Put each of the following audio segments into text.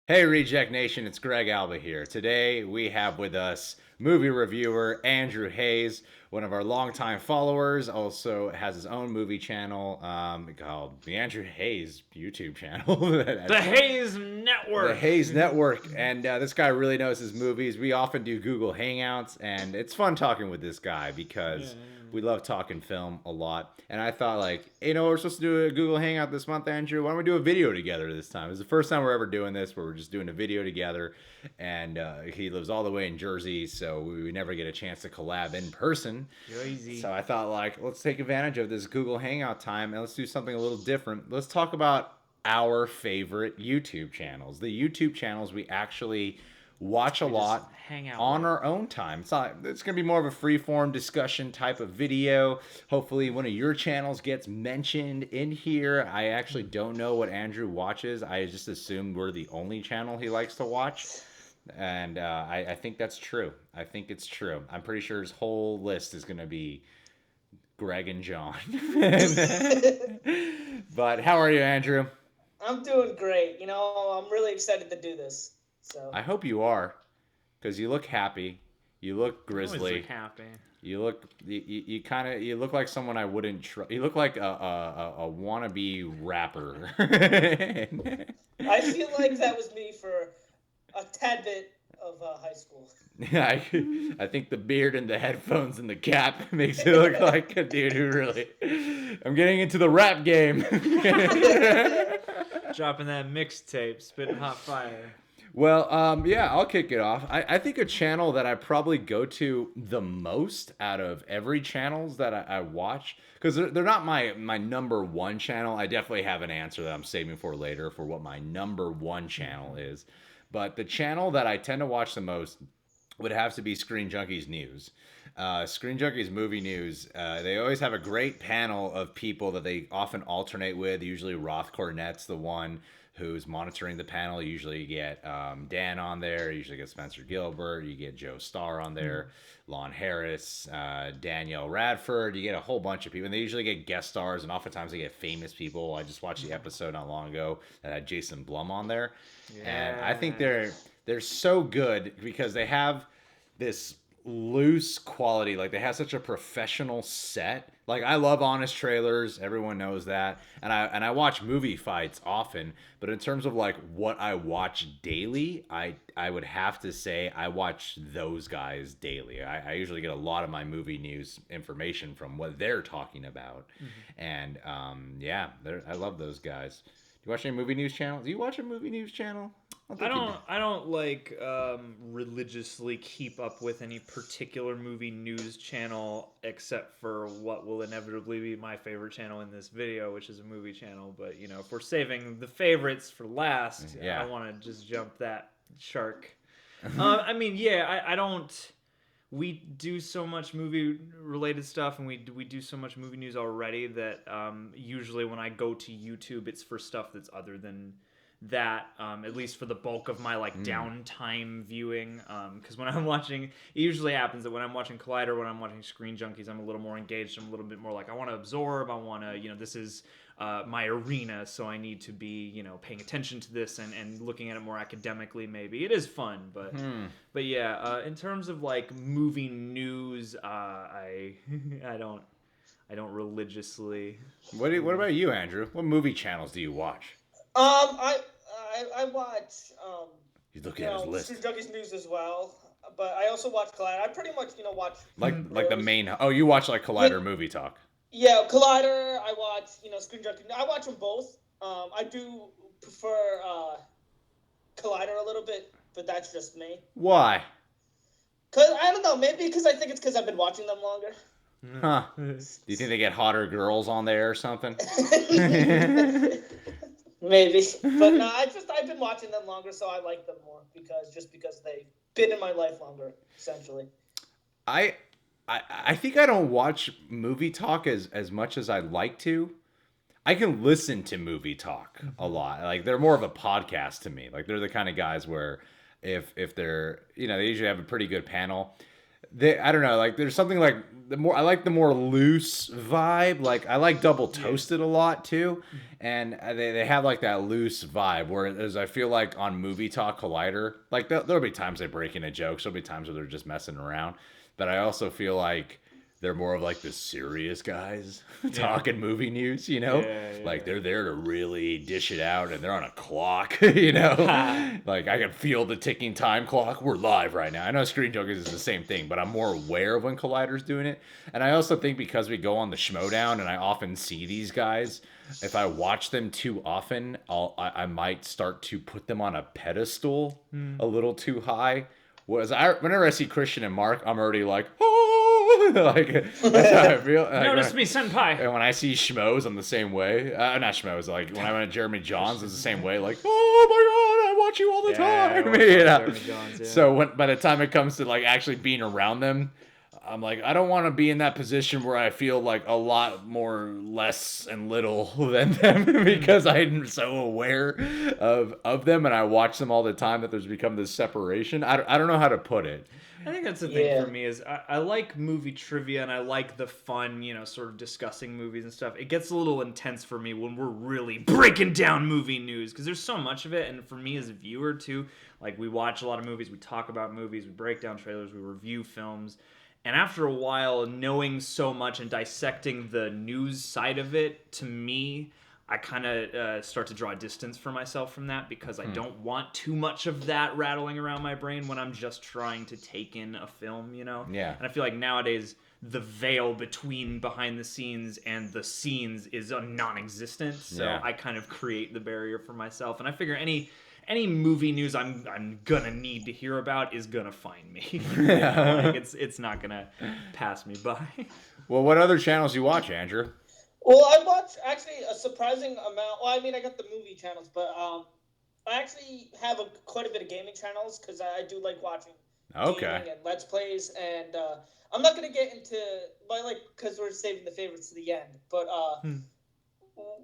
Hey, Reject Nation, it's Greg Alba here. Today we have with us movie reviewer Andrew Hayes, one of our longtime followers, also has his own movie channel called the Andrew Hayes YouTube channel. The Hayes The Network. Hayes Network. And this guy really knows his movies. We often do Google Hangouts, and it's fun talking with this guy because we love talking film a lot. And I thought, we're supposed to do a Google Hangout this month, Andrew. Why don't we do a video together this time? It's the first time we're ever doing this where we're just doing a video together. And he lives all the way in Jersey, so we never get a chance to collab in person. Easy. So I thought, let's take advantage of this Google Hangout time and let's do something a little different. Let's talk about our favorite YouTube channels. The YouTube channels we actually watch a lot hang out on with. our own time. It's going to be more of a free-form discussion type of video. Hopefully one of your channels gets mentioned in here. I actually don't know what Andrew watches. I just assume we're the only channel he likes to watch. And I think that's true. I think it's true. I'm pretty sure his whole list is going to be Greg and John. But how are you, Andrew? I'm doing great. I'm really excited to do this. So I hope you are, because you look happy. You look grizzly. Always look happy. You look like someone I wouldn't trust. You look like a wannabe rapper. I feel like that was me for a tad bit of high school. I think the beard and the headphones and the cap makes it look like a dude who really. I'm getting into the rap game. Dropping that mixtape, spitting hot fire. Well, I'll kick it off. I think a channel that I probably go to the most out of every channels that I watch, because they're not my number one channel. I definitely have an answer that I'm saving for later for what my number one channel is. But the channel that I tend to watch the most would have to be Screen Junkies News. Screen Junkies Movie News, they always have a great panel of people that they often alternate with. Usually Roth Cornet's the one who's monitoring the panel. You usually get Dan on there. You usually get Spencer Gilbert. You get Joe Starr on there. Lon Harris, Danielle Radford. You get a whole bunch of people. And they usually get guest stars, and oftentimes they get famous people. I just watched the episode not long ago that had Jason Blum on there. Yeah. And I think they're so good because they have this loose quality. Like, they have such a professional set. Like, I love honest trailers, everyone knows that, and I watch movie fights often, but in terms of like what I watch daily, I would have to say I watch those guys daily. I usually get a lot of my movie news information from what they're talking about. And I love those guys. Do you watch any movie news channel? Do you watch a movie news channel? I don't like religiously keep up with any particular movie news channel except for what will inevitably be my favorite channel in this video, which is a movie channel. But if we're saving the favorites for last, I want to just jump that shark. I don't. We do so much movie related stuff, and we do so much movie news already that usually when I go to YouTube, it's for stuff that's other than that, at least for the bulk of my downtime viewing, because when I'm watching, it usually happens that when I'm watching Collider, when I'm watching Screen Junkies, I'm a little more engaged. I'm a little bit more like, I want to absorb. I want to, this is my arena, so I need to be, paying attention to this and looking at it more academically. Maybe it is fun, but in terms of like movie news, I don't religiously. What about you, Andrew? What movie channels do you watch? I watch He's looking at his list. Screen Junkies News as well, but I also watch Collider. I pretty much watch like the main. Oh, you watch like Collider Movie Talk. Yeah, Collider. I watch Screen Junkies. I watch them both. I do prefer Collider a little bit, but that's just me. Why? Cause I don't know. Maybe because I think it's because I've been watching them longer. Huh? Do you think they get hotter girls on there or something? Maybe, but no, I've been watching them longer, so I like them more because they've been in my life longer, essentially. I think I don't watch movie talk as much as I'd like to. I can listen to movie talk a lot. Like, they're more of a podcast to me. Like, they're the kind of guys where if they're they usually have a pretty good panel. I don't know, like there's something like I like the more loose vibe. Like I like Double Toasted a lot too, and they have like that loose vibe. Whereas I feel like on Movie Talk Collider, like there'll be times they break into jokes, there'll be times where they're just messing around, but I also feel like they're more of like the serious guys talking movie news, you know? Like they're there to really dish it out and they're on a clock, you know? Like I can feel the ticking time clock. We're live right now. I know Screen Junkies is the same thing, but I'm more aware of when Collider's doing it. And I also think because we go on the Schmodown and I often see these guys, if I watch them too often, I might start to put them on a pedestal a little too high. Whenever I see Christian and Mark, I'm already like, oh, like that's how I feel. Like, Notice me, senpai. And when I see Schmoes, I'm the same way. Not Schmoes. Like when I went to Jeremy Johns, it's the same way. Like, oh my god, I watch you all the time. You know? Jeremy Johns, yeah. So by the time it comes to like actually being around them, I'm like, I don't want to be in that position where I feel like a lot more less and little than them because I'm so aware of them and I watch them all the time that there's become this separation. I don't know how to put it. I think that's the thing for me is I like movie trivia and I like the fun, sort of discussing movies and stuff. It gets a little intense for me when we're really breaking down movie news because there's so much of it. And for me as a viewer too, like we watch a lot of movies, we talk about movies, we break down trailers, we review films. And after a while, knowing so much and dissecting the news side of it, to me, I kind of start to draw distance for myself from that because I don't want too much of that rattling around my brain when I'm just trying to take in a film, Yeah. And I feel like nowadays the veil between behind the scenes and the scenes is a non-existent. So I kind of create the barrier for myself. And I figure any movie news I'm gonna need to hear about is gonna find me. Like it's not gonna pass me by. Well, what other channels you watch, Andrew? Well, I watch actually a surprising amount. Well, I mean, I got the movie channels, but I actually have quite a bit of gaming channels because I do like watching gaming and Let's Plays. And I'm not gonna get into because we're saving the favorites to the end. But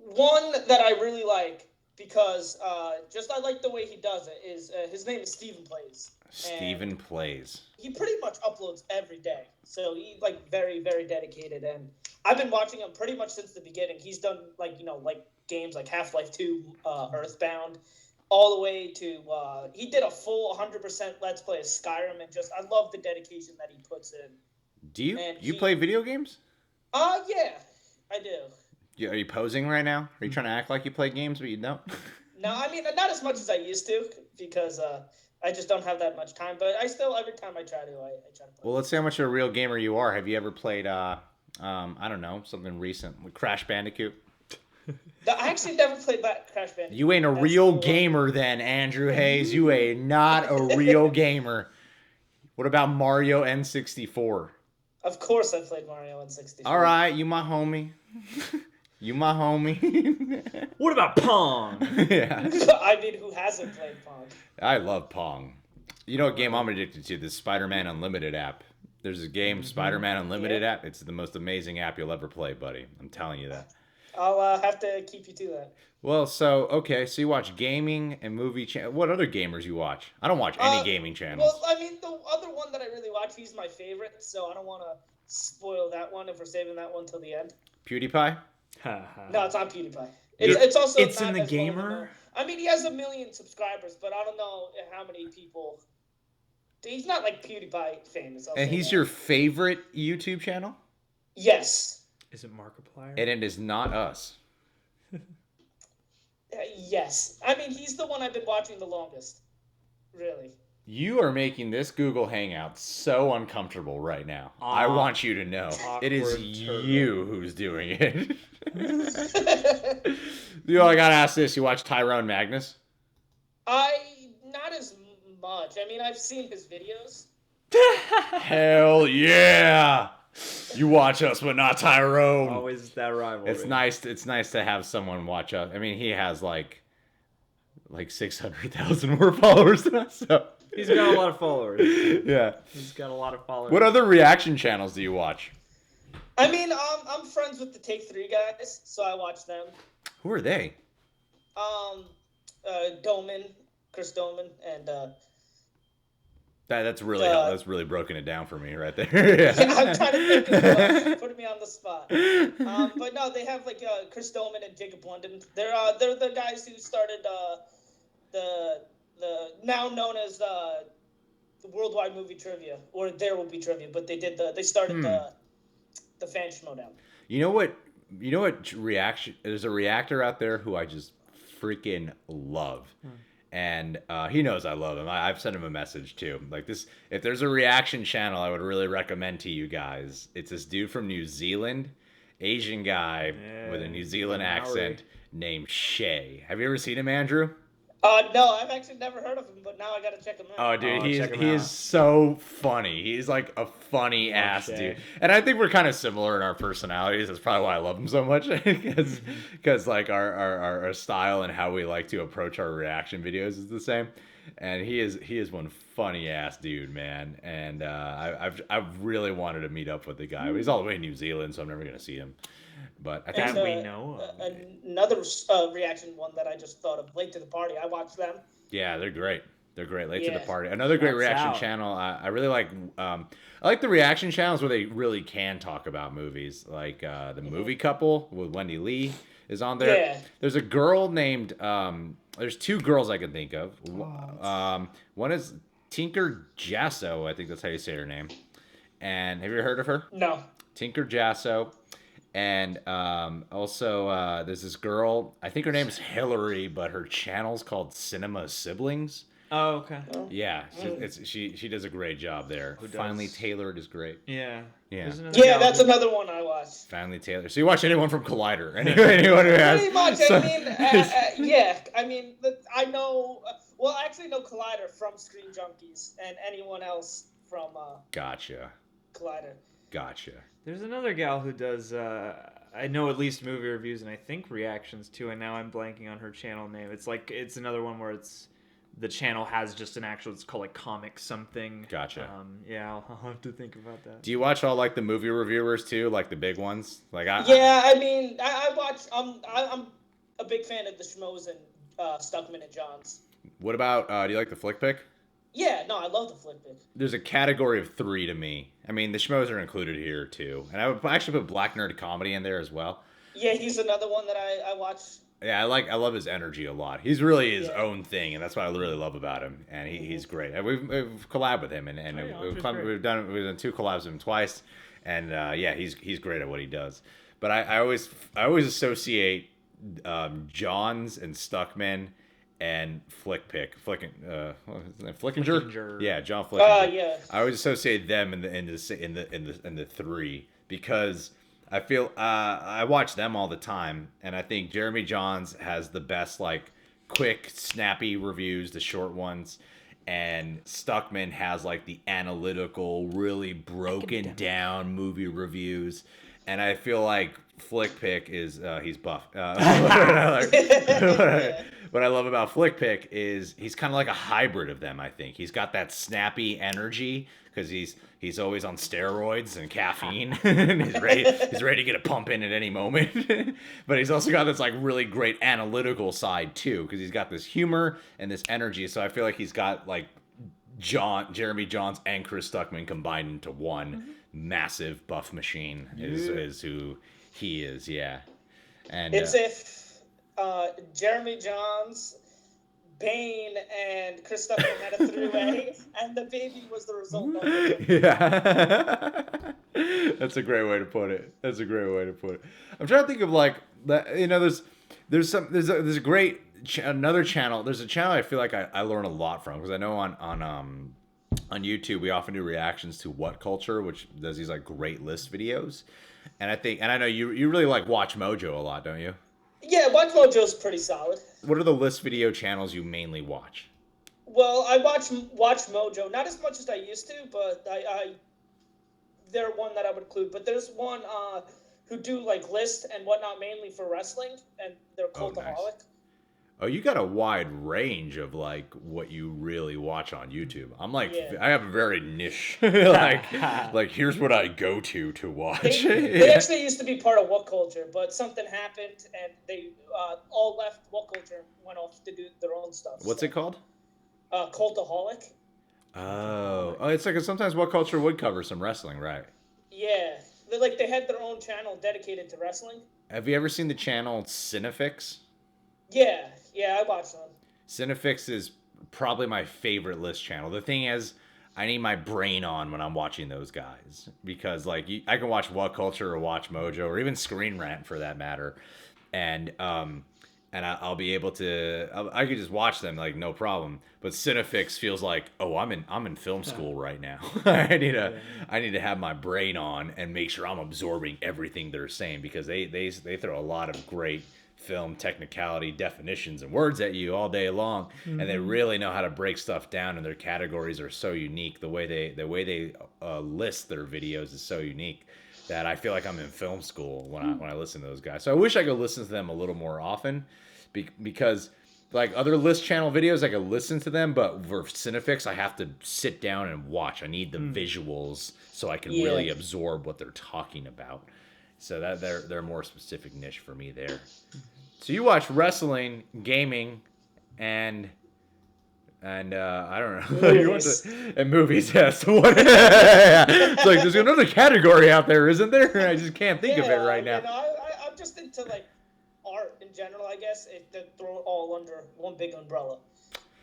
one that I really like because I like the way he does it is his name is Steven Plays. Steven Plays. He pretty much uploads every day, so he's very, very dedicated. And I've been watching him pretty much since the beginning. He's done games like Half-Life 2, Earthbound, all the way to he did a full 100% Let's Play of Skyrim, and I love the dedication that he puts in. Do you play video games? Yeah, I do. Are you posing right now? Are you trying to act like you play games but you don't? No, I mean not as much as I used to because I just don't have that much time. But I still every time I try to play. Well, let's see how much of a real gamer you are. Have you ever played I don't know, something recent with Crash Bandicoot? I actually never played Crash Bandicoot. You ain't a real gamer then, Andrew Hayes. You ain't not a real gamer. What about Mario N64? Of course I played Mario N64. All right, you my homie. You my homie. What about Pong? Yeah. I mean, who hasn't played Pong? I love Pong. You know what game I'm addicted to? The Spider-Man Unlimited app. There's a game, Spider-Man Unlimited app. It's the most amazing app you'll ever play, buddy. I'm telling you that. I'll have to keep you to that. Well, so you watch gaming and movie channel. What other gamers you watch? I don't watch any gaming channels. Well, I mean, the other one that I really watch, he's my favorite, so I don't want to spoil that one if we're saving that one till the end. PewDiePie? No, it's not PewDiePie. It's also it's in the gamer. I mean, he has 1 million subscribers, but I don't know how many people. He's not like PewDiePie famous. And he's your favorite YouTube channel? Yes. Is it Markiplier? And it is not us. Yes. I mean, he's the one I've been watching the longest. Really. You are making this Google Hangout so uncomfortable right now. I want you to know. It is you who's doing it. I gotta ask this. You watch Tyrone Magnus? Not as much. I mean, I've seen his videos. Hell yeah! You watch us, but not Tyrone. Always that rivalry. It's nice to have someone watch us. I mean, he has like 600,000 more followers than us. So. He's got a lot of followers. Yeah. He's got a lot of followers. What other reaction channels do you watch? I mean, I'm friends with the Take 3 guys, so I watch them. Who are they? Doman, Chris Doman, and That's really that's really broken it down for me right there. Yeah, Yeah. I'm trying to think of putting me on the spot. But no, they have like Chris Doman and Jacob London. They're the guys who started the now known as the Worldwide Movie Trivia, or There Will Be Trivia, but they started the Fan Schmodown. You know what? You know what reaction? There's a reactor out there who I just freaking love, and he knows I love him. I've sent him a message too. Like this, if there's a reaction channel, I would really recommend to you guys. It's this dude from New Zealand, Asian guy with a New Zealand accent named Shay. Have you ever seen him, Andrew? No, I've actually never heard of him, but now I gotta check him out. Oh, dude, he is so funny. He's like a funny ass dude, and I think we're kind of similar in our personalities. That's probably why I love him so much, because like our style and how we like to approach our reaction videos is the same. And he is one funny ass dude, man. And I've really wanted to meet up with the guy. He's all the way in New Zealand, so I'm never gonna see him. But I think we know another reaction one that I just thought of, Late to the Party. I watched them. Yeah, they're great. They're great. Late to the Party. Another great reaction channel. I really like. I like the reaction channels where they really can talk about movies. Like the Movie Couple with Wendy Lee is on there. Yeah. There's a girl named. There's two girls I can think of. One is Tinker Jasso. I think that's how you say her name. And have you ever heard of her? No. Tinker Jasso. And also, there's this girl. I think her name's Hillary, but her channel's called Cinemasins. Oh, okay. Yeah, she does a great job there. Finally Tailored is great. Yeah. Yeah. Yeah, that's another one I watched. Finally Tailored. So you watch anyone from Collider? Anyone who has? Pretty much. I mean, yeah. I mean, I know. Well, I actually know Collider from Screen Junkies, and anyone else from Gotcha. Collider. Gotcha. There's another gal who does, I know at least movie reviews and I think reactions too, and now I'm blanking on her channel name. It's another one where the channel has just an actual, it's called like Comic Something. Gotcha. Yeah, I'll have to think about that. Do you watch all like the movie reviewers too, like the big ones? Like I mean, I watch. I'm a big fan of the Schmoes and Stuckman and Johns. What about? Do you like the Flick Pick? Yeah, no, I love the Flick Pick. There's a category of 3 to me. I mean, the Schmoes are included here too, and I would actually put Black Nerd Comedy in there as well. Yeah, he's another one that I watch. Yeah, I love his energy a lot. He's really his own thing, and that's what I really love about him. And he's great. And we've collabed with him, and we've done 2 collabs with him twice. And he's great at what he does. But I always associate Johns and Stuckman and Flickinger. Yeah, John Flickinger. Yeah. I always associate them in the 3 because I feel I watch them all the time, and I think Jeremy Johns has the best like quick, snappy reviews, the short ones, and Stuckman has like the analytical, really broken down movie reviews, and I feel like Flick Pick is he's buff. What I love about Flick Pick is he's kind of like a hybrid of them. I think he's got that snappy energy because he's always on steroids and caffeine. And he's ready to get a pump in at any moment. But he's also got this like really great analytical side too, because he's got this humor and this energy. So I feel like he's got like Jeremy Johns and Chris Stuckman combined into one massive buff machine is who he is. Yeah, and it's if Jeremy Johns, Bane, and Chris Stuckman had a 3-way, and the baby was the result of it. Yeah. That's a great way to put it. I'm trying to think of like that. You know, there's a great another channel. There's a channel I feel like I learn a lot from, because I know on YouTube we often do reactions to What Culture, which does these like great list videos, and I know you really like Watch Mojo a lot, don't you? Yeah, Watch Mojo's pretty solid. What are the list video channels you mainly watch? Well, I watch Mojo, not as much as I used to, but they're one that I would include. But there's one who do like lists and whatnot, mainly for wrestling, and they're Cultaholic. Nice. Oh, you got a wide range of like what you really watch on YouTube. I'm like, I have a very niche, like here's what I go to watch. They actually used to be part of What Culture, but something happened and they all left What Culture and went off to do their own stuff. What's it called? Cultaholic. Oh, it's like sometimes What Culture would cover some wrestling, right? Yeah, they had their own channel dedicated to wrestling. Have you ever seen the channel Cinefix? Yeah, yeah, I watched them. Cinefix is probably my favorite list channel. The thing is, I need my brain on when I'm watching those guys because like I can watch What Culture or watch Mojo or even Screen Rant for that matter, and I'll be able to I could just watch them like no problem. But Cinefix feels like I'm in film school right now. I need to have my brain on and make sure I'm absorbing everything they're saying because they throw a lot of great film technicality definitions and words at you all day long, and they really know how to break stuff down, and their categories are so unique. The way they list their videos is so unique that I feel like I'm in film school when I listen to those guys. So I wish I could listen to them a little more often, because like other list channel videos I could listen to them, but for Cinefix I have to sit down and watch. I need the visuals so I can really absorb what they're talking about. So that they're a more specific niche for me there. So you watch wrestling, gaming, and I don't know. Movies. And movies, yes. It's like there's another category out there, isn't there? I just can't think of it right now. I'm just into like art in general. I guess they throw it all under one big umbrella.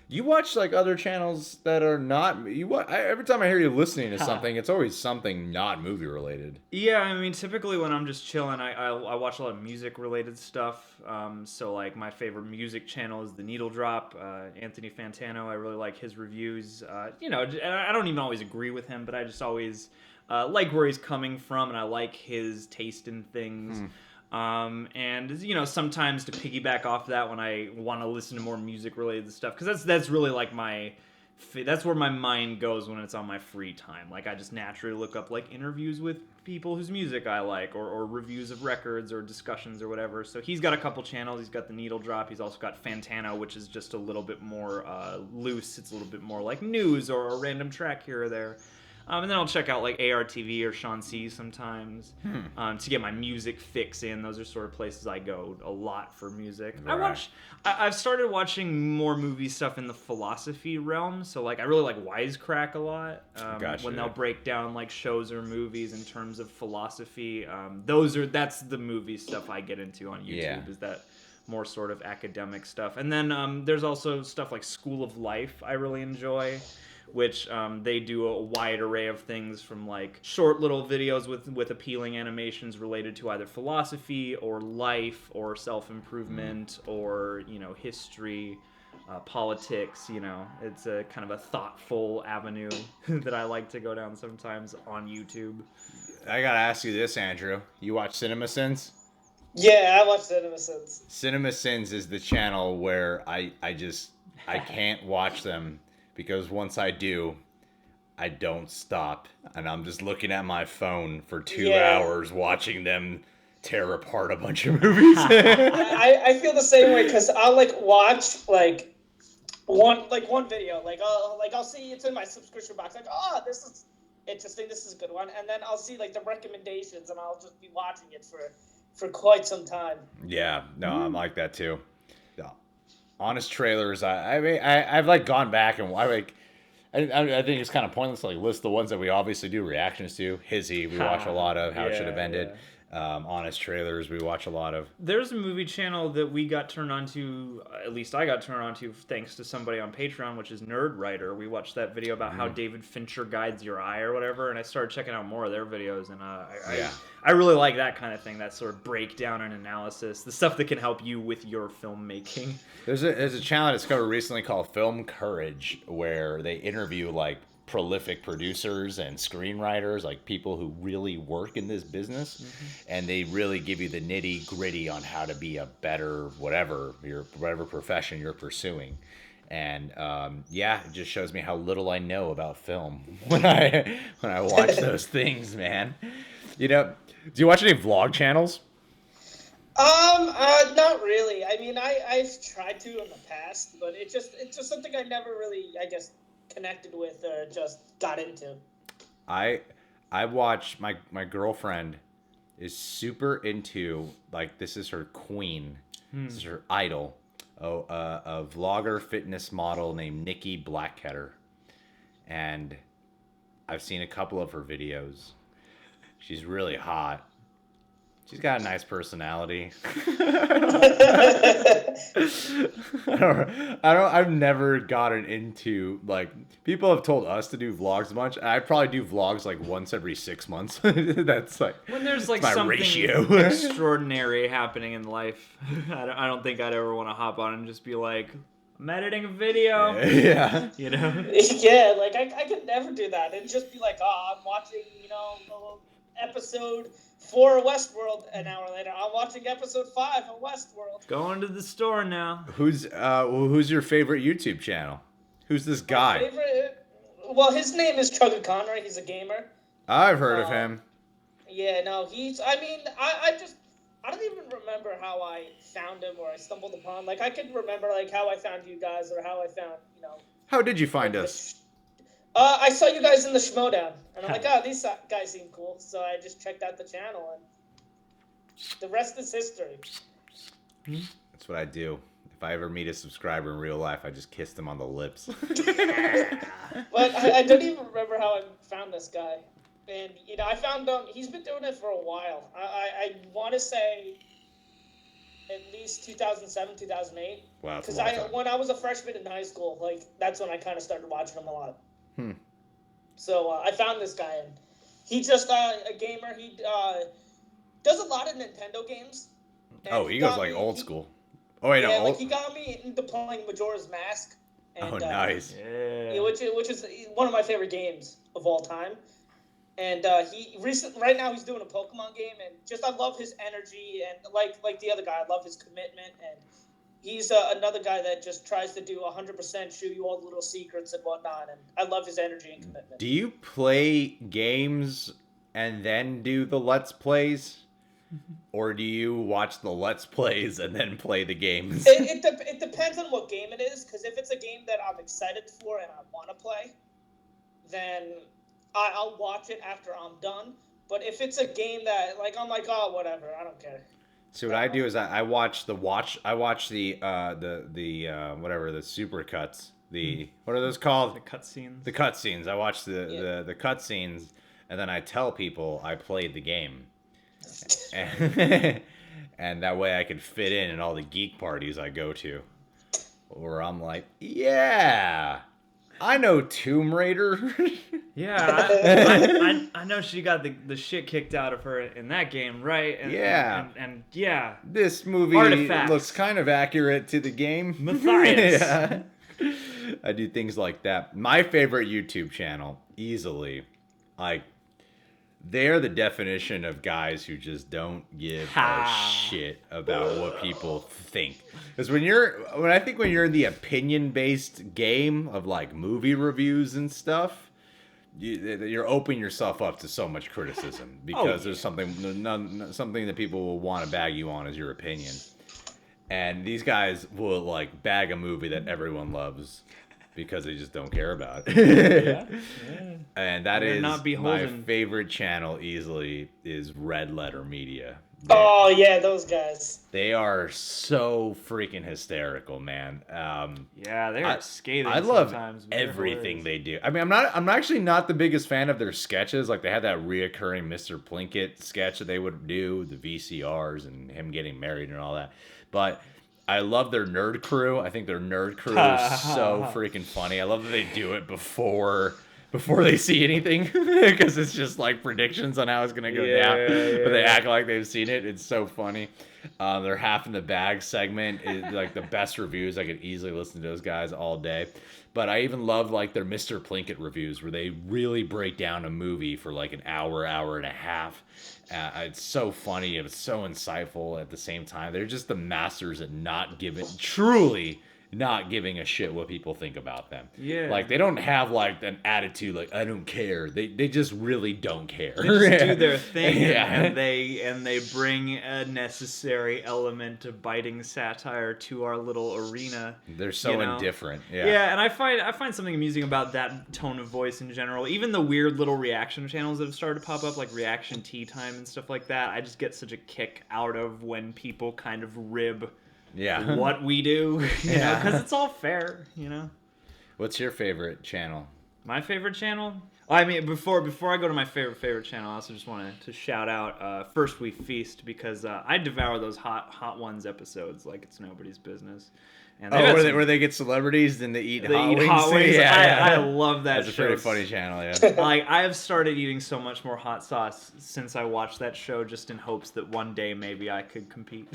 You watch like other channels that are not every time I hear you listening to something, it's always something not movie related. Yeah, I mean, typically when I'm just chilling, I watch a lot of music related stuff. So like my favorite music channel is The Needle Drop. Anthony Fantano, I really like his reviews. And I don't even always agree with him, but I just always like where he's coming from, and I like his taste in things. And sometimes to piggyback off that when I want to listen to more music related stuff, because that's really like that's where my mind goes when it's on my free time. Like I just naturally look up like interviews with people whose music I like, or reviews of records or discussions or whatever. So he's got a couple channels. He's got The Needle Drop. He's also got Fantano, which is just a little bit more loose. It's a little bit more like news or a random track here or there. And then I'll check out like ARTV or Sean C sometimes to get my music fix in. Those are sort of places I go a lot for music. Right. I've started watching more movie stuff in the philosophy realm. So like I really like Wisecrack a lot. Gotcha. When they'll break down like shows or movies in terms of philosophy. That's the movie stuff I get into on YouTube. Yeah. Is that more sort of academic stuff. And then there's also stuff like School of Life I really enjoy, which they do a wide array of things from like short little videos with appealing animations related to either philosophy or life or self-improvement or history, politics. It's a kind of a thoughtful avenue that I like to go down sometimes on YouTube. I gotta ask you this, Andrew. You watch Cinemasins? Yeah, I watch Cinemasins. Cinemasins is the channel where I can't watch them. Because once I do, I don't stop. And I'm just looking at my phone for 2 hours watching them tear apart a bunch of movies. I feel the same way because I'll watch one video. I'll see it's in my subscription box. Like, oh, this is interesting. This is a good one. And then I'll see the recommendations and I'll just be watching it for quite some time. Yeah, no, I'm like that too. Honest trailers. I've gone back and I think it's kind of pointless to list the ones that we obviously do reactions to. Hizzy, we watch a lot of. How It Should Have Ended. Yeah. Honest trailers, we watch a lot of. There's a movie channel that we got turned on to, at least I got turned on to thanks to somebody on Patreon, which is Nerd Writer. We watched that video about how David Fincher guides your eye or whatever, and I started checking out more of their videos, and I really like that kind of thing, that sort of breakdown and analysis, the stuff that can help you with your filmmaking. There's a channel I discovered recently called Film Courage, where they interview prolific producers and screenwriters, people who really work in this business, and they really give you the nitty gritty on how to be a better whatever profession you're pursuing. And it just shows me how little I know about film when I watch those things, man. Do you watch any vlog channels? Not really. I mean, I've tried to in the past, but it's just something I never really, I guess, connected with or just got into. I watch my girlfriend is super into this is her queen. This is her idol. A vlogger fitness model named Nikki Blackketter. and I've seen a couple of her videos. She's really hot. She's got a nice personality. I've never gotten into, like, people have told us to do vlogs a bunch. I probably do vlogs like once every 6 months. That's like, when there's like my something ratio. extraordinary happening in life, I don't think I'd ever want to hop on and just be like, I'm editing a video. Yeah. You know? Yeah, like I could never do that. It'd just be like, oh, I'm watching, episode 4 of Westworld. An hour later, I'm watching episode 5 of Westworld. Going to the store now. Who's your favorite YouTube channel? Who's this guy? Well, his name is Chugga Conroy. He's a gamer. I've heard of him. Yeah, no, I don't even remember how I found him or I stumbled upon. Like, I could remember, like, how I found you guys or how I found, How did you find us? I saw you guys in the Schmodown, and I'm like, oh, these guys seem cool. So I just checked out the channel, and the rest is history. That's what I do. If I ever meet a subscriber in real life, I just kiss them on the lips. But I don't even remember how I found this guy. And, I found he's been doing it for a while. I want to say at least 2007, 2008. Wow. Because when I was a freshman in high school, like, that's when I kind of started watching him a lot. So I found this guy, and he's just a gamer. He does a lot of Nintendo games. Oh, he goes like old school. Oh wait, yeah, no. Like he got me into playing Majora's Mask. And, nice. Yeah. which is one of my favorite games of all time. And right now he's doing a Pokemon game, and just I love his energy, and like the other guy, I love his commitment, and he's another guy that just tries to do 100%, show you all the little secrets and whatnot, and I love his energy and commitment. Do you play games and then do the Let's Plays? Or do you watch the Let's Plays and then play the games? It depends on what game it is, because if it's a game that I'm excited for and I want to play, then I'll watch it after I'm done. But if it's a game that, like, I'm like, oh, whatever, I don't care. So what I do is I watch the whatever, the super cuts. What are those called? The cutscenes. The cutscenes. I watch the cutscenes, and then I tell people I played the game. And that way I can fit in all the geek parties I go to. Or I'm like, yeah, I know Tomb Raider. Yeah, I know she got the shit kicked out of her in that game, right? And, Yeah. And yeah. This movie Artifacts. looks kind of accurate to the game. Matthias. Yeah. I do things like that. My favorite YouTube channel, easily, like, they're the definition of guys who just don't give a shit about what people think. Because when you're in the opinion-based game of, like, movie reviews and stuff, you're opening yourself up to so much criticism because there's something that people will want to bag you on as your opinion. And these guys will, like, bag a movie that everyone loves because they just don't care about it. Yeah. And that is my favorite channel easily is Red Letter Media. Oh, yeah, those guys. They are so freaking hysterical, man. Yeah, they are scathing. I love sometimes, everything they do. I mean, I'm actually not the biggest fan of their sketches. Like, they had that reoccurring Mr. Plinkett sketch that they would do, the VCRs and him getting married and all that. But I love their Nerd Crew. I think their Nerd Crew is so freaking funny. I love that they do it before they see anything because it's just like predictions on how it's going to go down. But they act like they've seen it. It's so funny. Their Half in the Bag segment is like the best reviews. I could easily listen to those guys all day. But I even love like their Mr. Plinkett reviews where they really break down a movie for like an hour and a half. It's so funny. It's so insightful at the same time. They're just the masters at truly not giving a shit what people think about them. Yeah. Like, they don't have, like, an attitude like, I don't care. They just really don't care. They just do their thing, Yeah. and they bring a necessary element of biting satire to our little arena. They're so indifferent. Yeah. Yeah, and I find something amusing about that tone of voice in general. Even the weird little reaction channels that have started to pop up, like Reaction Tea Time and stuff like that, I just get such a kick out of when people kind of rib what we do, you know, because it's all fair, you know. What's your favorite channel? My favorite channel? I mean, before I go to my favorite channel, I also just wanted to shout out First We Feast, because I devour those Hot Ones episodes like it's nobody's business. And where they get celebrities and they eat hot wings? Hot wings. I love that That's show. a pretty funny channel, yeah. Like, I have started eating so much more hot sauce since I watched that show, just in hopes that one day maybe I could compete.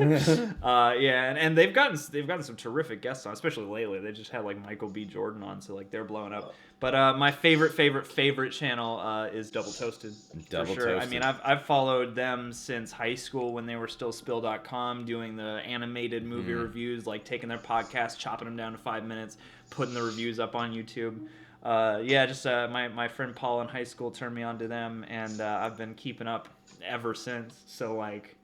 Yeah, and they've gotten some terrific guests on, especially lately. They just had like Michael B. Jordan on, so like they're blowing up. But my favorite channel is Double Toasted. Double for sure. Toasted. I mean, I've followed them since high school when they were still Spill.com, doing the animated movie reviews, like taking their podcast, chopping them down to 5 minutes, putting the reviews up on YouTube. My friend Paul in high school turned me on to them, and I've been keeping up ever since. So like,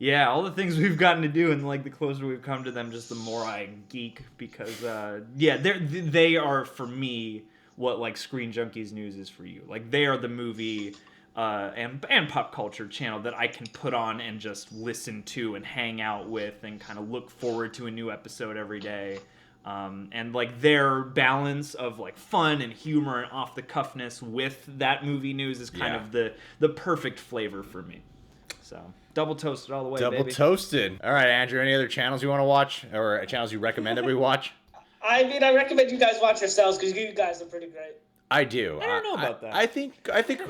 yeah, all the things we've gotten to do, and like the closer we've come to them, just the more I geek, because they are for me what like Screen Junkies News is for you. Like, they are the movie and pop culture channel that I can put on and just listen to and hang out with and kind of look forward to a new episode every day. And like their balance of like fun and humor and off the cuffness with that movie news is kind of the perfect flavor for me. So Double Toasted all the way, Double baby. Toasted. All right, Andrew, any other channels you want to watch, or channels you recommend that we watch? I mean, I recommend you guys watch yourselves because you guys are pretty great. I do. I don't know about that. I think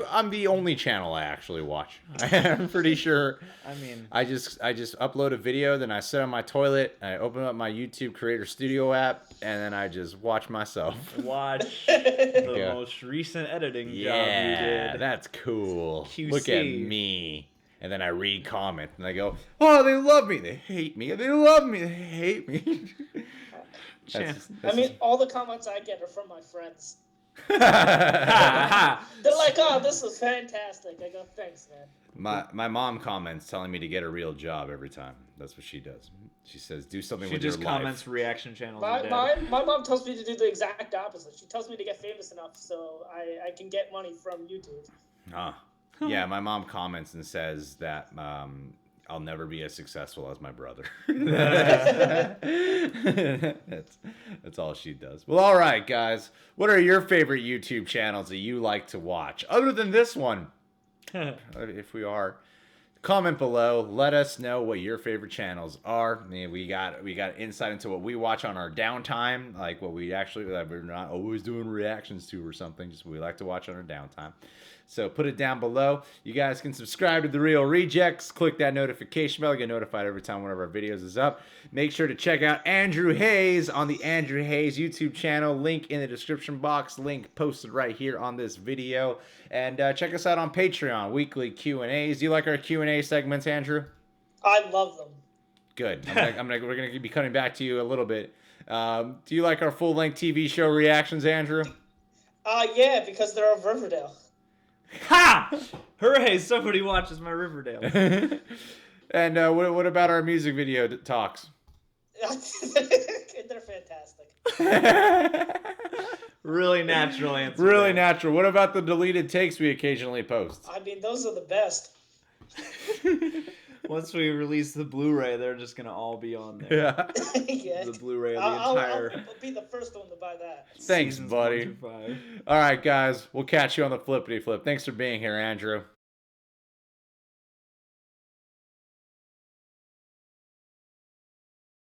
I'm the only channel I actually watch. I'm pretty sure. I mean, I just upload a video, then I sit on my toilet, I open up my YouTube Creator Studio app, and then I just watch myself. watch the most recent editing job you Yeah, did. that's cool. QC. Look at me. And then I read comments, and I go, "Oh, they love me. They hate me. They love me. They hate me." I mean, all the comments I get are from my friends. They're They're like, "Oh, this is fantastic." I go, "Thanks, man." My mom comments telling me to get a real job every time. That's what she does. She says, "Do something She with your just life." comments reaction channels. My mom tells me to do the exact opposite. She tells me to get famous enough so I can get money from YouTube. Yeah, my mom comments and says that I'll never be as successful as my brother. That's all she does. Well, all right, guys. What are your favorite YouTube channels that you like to watch, other than this one? If we are, comment below. Let us know what your favorite channels are. I mean, we got insight into what we watch on our downtime, like what we actually, like, we're not always doing reactions to or something. Just what we like to watch on our downtime. So put it down below. You guys can subscribe to The Real Rejects. Click that notification bell. Get notified every time one of our videos is up. Make sure to check out Andrew Hayes on the Andrew Hayes YouTube channel. Link in the description box. Link posted right here on this video. And check us out on Patreon. Weekly Q&As. Do you like our Q&A segments, Andrew? I love them. Good. We're gonna be coming back to you a little bit. Do you like our full-length TV show reactions, Andrew? Yeah, because they're of Riverdale. Ha! Hooray! Somebody watches my Riverdale. And what about our music video talks? They're fantastic. Really natural answer. Really natural. What about the deleted takes we occasionally post? I mean, those are the best. Once we release the Blu-ray, they're just gonna all be on there. Yeah. Yeah. The Blu-ray of the entire. I'll be the first one to buy that. Thanks, seasons buddy. 1 through 5. All right, guys. We'll catch you on the flippity flip. Thanks for being here, Andrew.